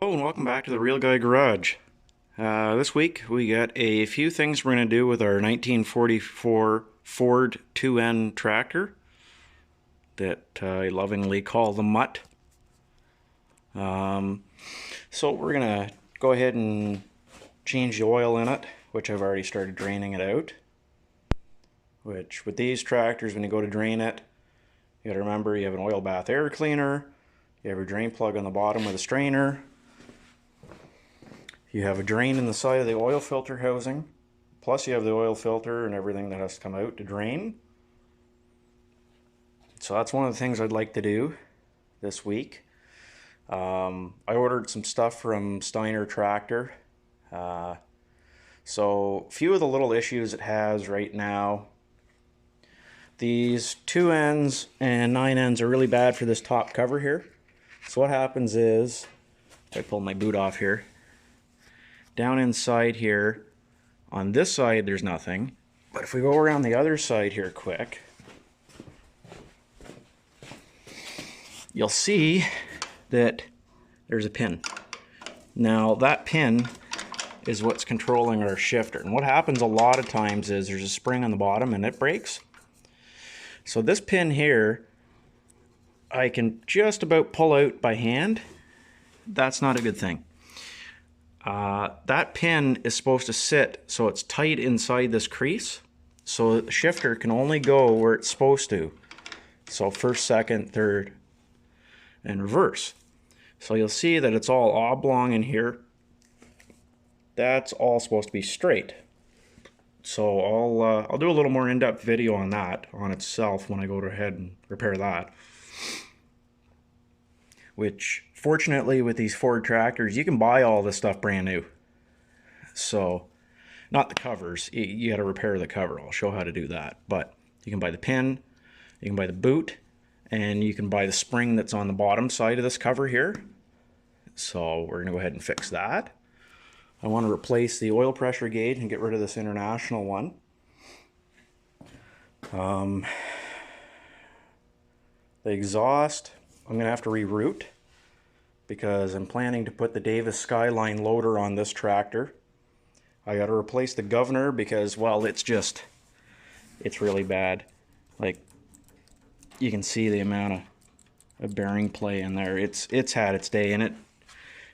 Hello and welcome back to the Real Guy Garage. This week we got a few things we're going to do with our 1944 Ford 2N tractor that I lovingly call the Mutt. So we're going to go ahead and change the oil in it, which I've already started draining it out. Which with these tractors, when you go to drain it, you got to remember you have an oil bath air cleaner, you have your drain plug on the bottom with a strainer. You have a drain in the side of the oil filter housing, plus you have the oil filter and everything that has to come out to drain. So that's one of the things I'd like to do this week. I ordered some stuff from Steiner Tractor. So a few of the little issues it has right now. These 2Ns and 9Ns are really bad for this top cover here. So what happens is, if I pull my boot off here, down inside here, on this side there's nothing, but if we go around the other side here quick, you'll see that there's a pin. Now that pin is what's controlling our shifter, and what happens a lot of times is there's a spring on the bottom and it breaks. So this pin here I can just about pull out by hand. That's not a good thing. That pin is supposed to sit so it's tight inside this crease, so the shifter can only go where it's supposed to. So first, second, third, and reverse. So you'll see that it's all oblong in here. That's all supposed to be straight. So I'll do a little more in-depth video on that on itself when I go ahead and repair that. Which, fortunately, with these Ford tractors, you can buy all this stuff brand new. So, not the covers. You got to repair the cover. I'll show how to do that. But you can buy the pin, you can buy the boot, and you can buy the spring that's on the bottom side of this cover here. So, we're going to go ahead and fix that. I want to replace the oil pressure gauge and get rid of this international one. The exhaust, I'm going to have to reroute because I'm planning to put the Davis Skyline loader on this tractor. I got to replace the governor because, well, it's really bad. Like, you can see the amount of bearing play in there. It's had its day, and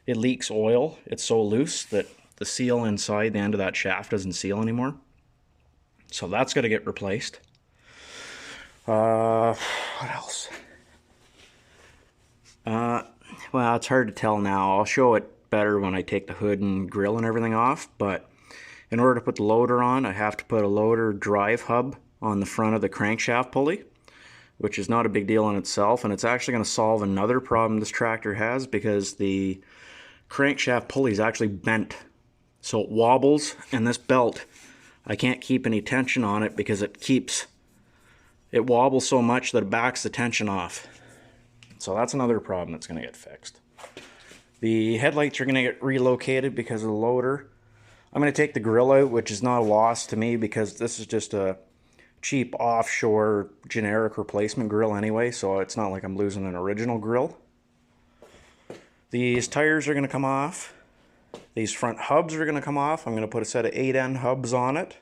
it leaks oil. It's so loose that the seal inside the end of that shaft doesn't seal anymore. So that's got to get replaced. What else? Well, it's hard to tell now. I'll show it better when I take the hood and grill and everything off, but in order to put the loader on, I have to put a loader drive hub on the front of the crankshaft pulley, which is not a big deal in itself, and it's actually going to solve another problem this tractor has because the crankshaft pulley is actually bent. So it wobbles, and this belt, I can't keep any tension on it because it wobbles so much that it backs the tension off. So that's another problem that's going to get fixed. The headlights are going to get relocated because of the loader. I'm going to take the grill out, which is not a loss to me because this is just a cheap offshore generic replacement grill anyway, so it's not like I'm losing an original grill. These tires are going to come off. These front hubs are going to come off. I'm going to put a set of 8N hubs on it.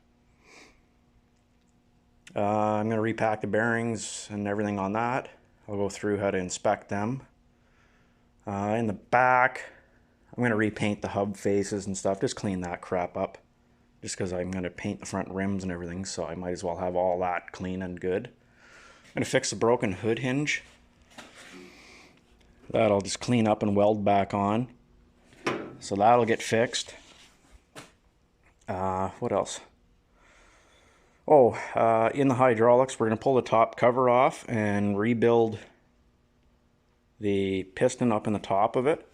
I'm going to repack the bearings and everything on that. I'll go through how to inspect them. In the back, I'm going to repaint the hub faces and stuff. Just clean that crap up. Just because I'm going to paint the front rims and everything, so I might as well have all that clean and good. I'm going to fix the broken hood hinge. That I'll just clean up and weld back on. So that'll get fixed. What else? Oh, in the hydraulics, we're going to pull the top cover off and rebuild the piston up in the top of it,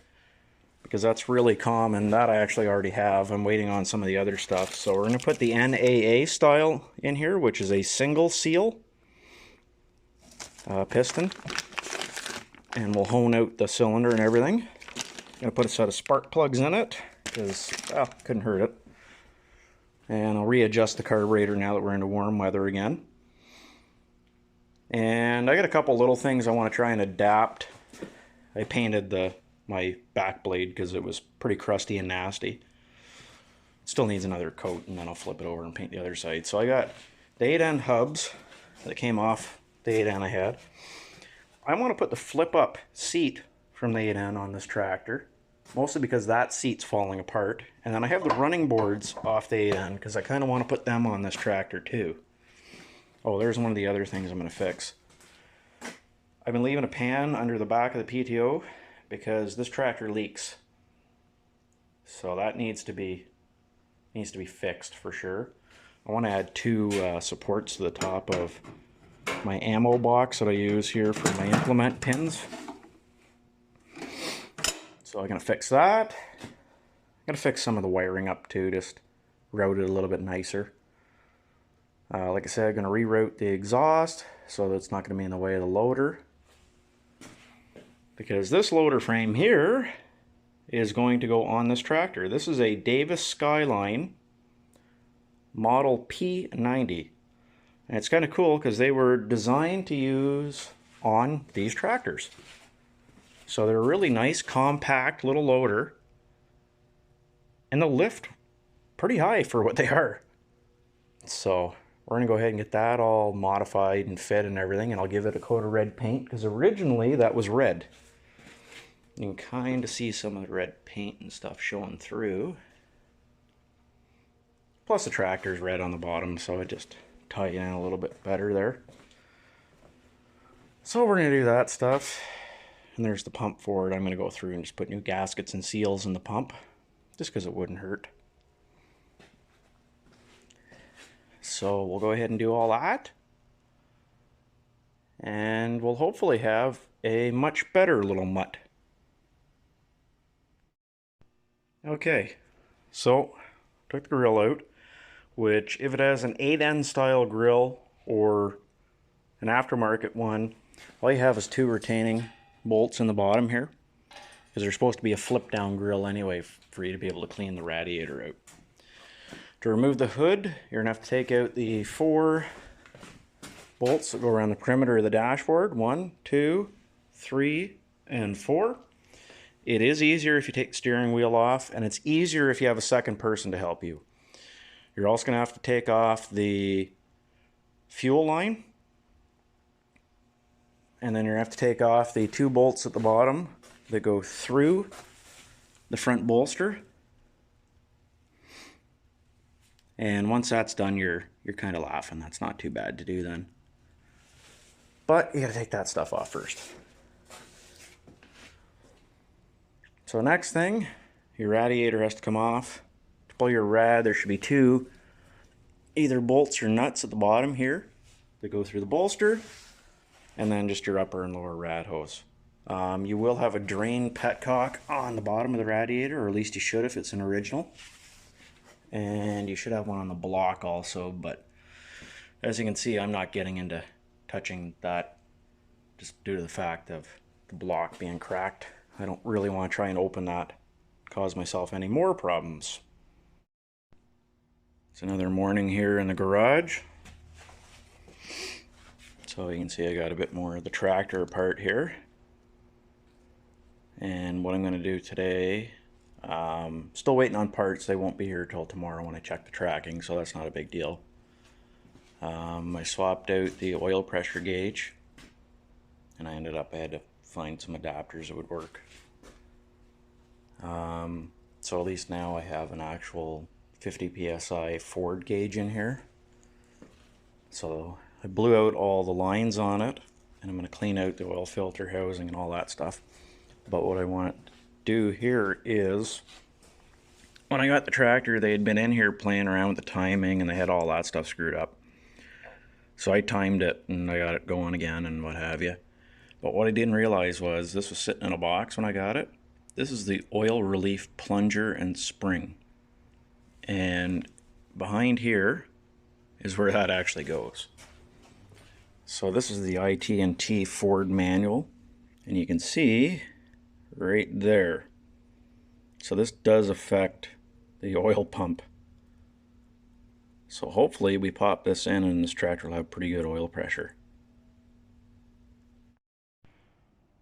because that's really common. That I actually already have. I'm waiting on some of the other stuff. So we're going to put the NAA style in here, which is a single seal piston, and we'll hone out the cylinder and everything. I'm going to put a set of spark plugs in it because, well, couldn't hurt it. And I'll readjust the carburetor now that we're into warm weather again. And I got a couple little things I want to try and adapt. I painted the my back blade because it was pretty crusty and nasty. Still needs another coat, and then I'll flip it over and paint the other side. So I got the 8N hubs that came off the 8N I had. I want to put the flip-up seat from the 8N on this tractor, mostly because that seat's falling apart. And then I have the running boards off the 8N because I kind of want to put them on this tractor too. Oh, there's one of the other things I'm going to fix. I've been leaving a pan under the back of the PTO because this tractor leaks. So that needs to be fixed for sure. I want to add two supports to the top of my ammo box that I use here for my implement pins. So I'm going to fix that. I'm going to fix some of the wiring up too, just route it a little bit nicer. Like I said, I'm going to reroute the exhaust so that it's not going to be in the way of the loader. Because this loader frame here is going to go on this tractor. This is a Davis Skyline model P90. And it's kind of cool because they were designed to use on these tractors. So they're a really nice, compact little loader. And they'll lift pretty high for what they are. So we're going to go ahead and get that all modified and fit and everything. And I'll give it a coat of red paint because originally that was red. You can kind of see some of the red paint and stuff showing through. Plus the tractor's red on the bottom, so it just ties in a little bit better there. So we're going to do that stuff. And there's the pump for it. I'm going to go through and just put new gaskets and seals in the pump, just because it wouldn't hurt. So we'll go ahead and do all that. And we'll hopefully have a much better little mutt. Okay, so took the grill out, which if it has an 8N style grill or an aftermarket one, all you have is two retaining bolts in the bottom here, because there's supposed to be a flip down grill anyway for you to be able to clean the radiator out. To remove the hood, you're going to have to take out the 4 bolts that go around the perimeter of the dashboard. 1, 2, 3, and 4. It is easier if you take the steering wheel off, and it's easier if you have a second person to help you. You're also going to have to take off the fuel line, and then you're going to have to take off the 2 bolts at the bottom that go through the front bolster. And once that's done, you're kind of laughing. That's not too bad to do then. But you got to take that stuff off first. So next thing, your radiator has to come off. To pull your rad, there should be 2 either bolts or nuts at the bottom here that go through the bolster, and then just your upper and lower rad hose. You will have a drain petcock on the bottom of the radiator, or at least you should if it's an original. And you should have one on the block also, but as you can see, I'm not getting into touching that just due to the fact of the block being cracked. I don't really want to try and open that, cause myself any more problems. It's another morning here in the garage. So you can see I got a bit more of the tractor apart here. And what I'm going to do today, still waiting on parts. They won't be here till tomorrow when I check the tracking, so that's not a big deal. I swapped out the oil pressure gauge, and I had to find some adapters that would work. So at least now I have an actual 50 psi Ford gauge in here. So I blew out all the lines on it, and I'm going to clean out the oil filter housing and all that stuff. But what I want to do here is, when I got the tractor, they had been in here playing around with the timing, and they had all that stuff screwed up. So I timed it, and I got it going again and what have you. But what I didn't realize was this was sitting in a box when I got it. This is the oil relief plunger and spring. And behind here is where that actually goes. So this is the IT&T Ford manual, and you can see right there. So this does affect the oil pump. So hopefully we pop this in and this tractor will have pretty good oil pressure.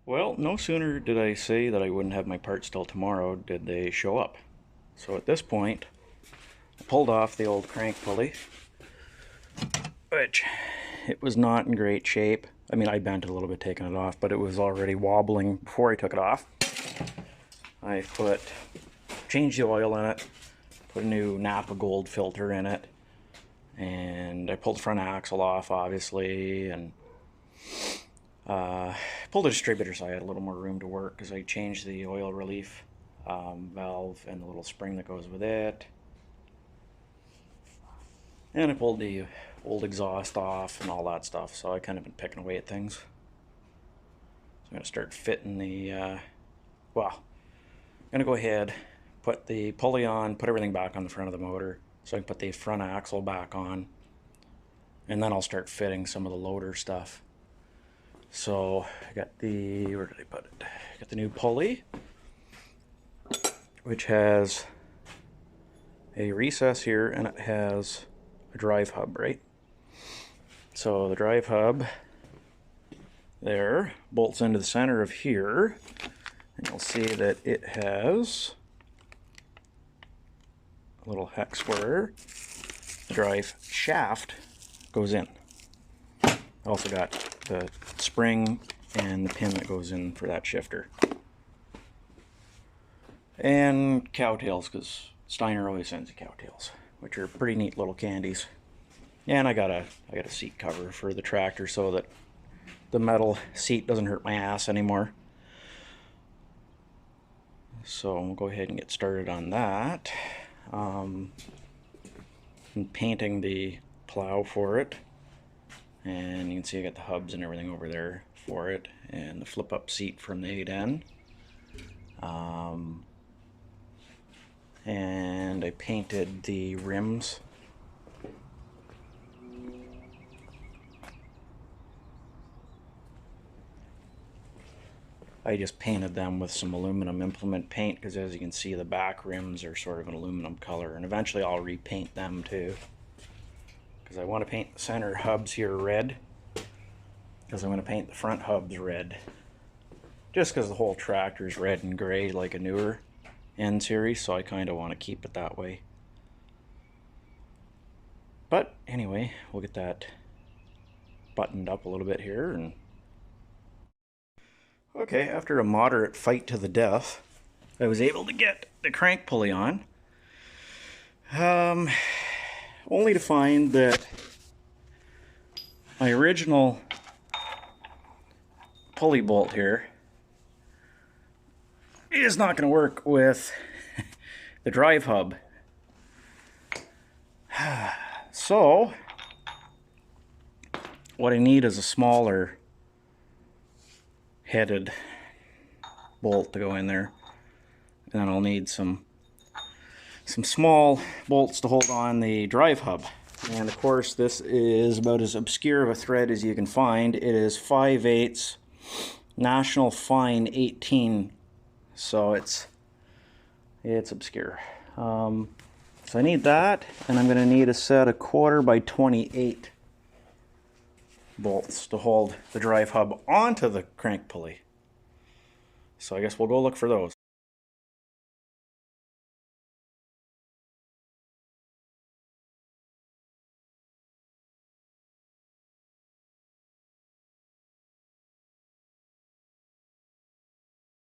Well, no sooner did I say that I wouldn't have my parts till tomorrow did they show up. So at this point, I pulled off the old crank pulley, which it was not in great shape. I mean, I bent it a little bit taking it off, but it was already wobbling before I took it off. I changed the oil in it, put a new Napa Gold filter in it, and I pulled the front axle off, obviously, and pulled the distributor so I had a little more room to work because I changed the oil relief valve and the little spring that goes with it. And I pulled the old exhaust off and all that stuff, so I kind of been picking away at things. So I'm going to start fitting the, well, I'm going to go ahead, put the pulley on, put everything back on the front of the motor, so I can put the front axle back on, and then I'll start fitting some of the loader stuff. So I got the, where did I put it? I got the new pulley, which has a recess here, and it has a drive hub, right? So the drive hub there bolts into the center of here, and you'll see that it has a little hex where the drive shaft goes in. I also got the spring and the pin that goes in for that shifter. And cowtails, because Steiner always sends you cowtails, which are pretty neat little candies. And I got a seat cover for the tractor so that the metal seat doesn't hurt my ass anymore. So we'll go ahead and get started on that. I'm painting the plow for it, and you can see I got the hubs and everything over there for it, and the flip-up seat from the 8N. And I painted the rims. I just painted them with some aluminum implement paint because, as you can see, the back rims are sort of an aluminum color, and eventually I'll repaint them too, because I want to paint the center hubs here red, because I'm going to paint the front hubs red, just because the whole tractor is red and gray like a newer N series, so I kind of want to keep it that way. But anyway, we'll get that buttoned up a little bit here. And okay, after a moderate fight to the death, I was able to get the crank pulley on. Only to find that my original pulley bolt here is not going to work with the drive hub. So what I need is a smaller headed bolt to go in there, and then I'll need some small bolts to hold on the drive hub. And of course, this is about as obscure of a thread as you can find. It is 5/8 National Fine 18, so it's obscure. So I need that, and I'm going to need a set of 1/4 by 28 bolts to hold the drive hub onto the crank pulley. So I guess we'll go look for those.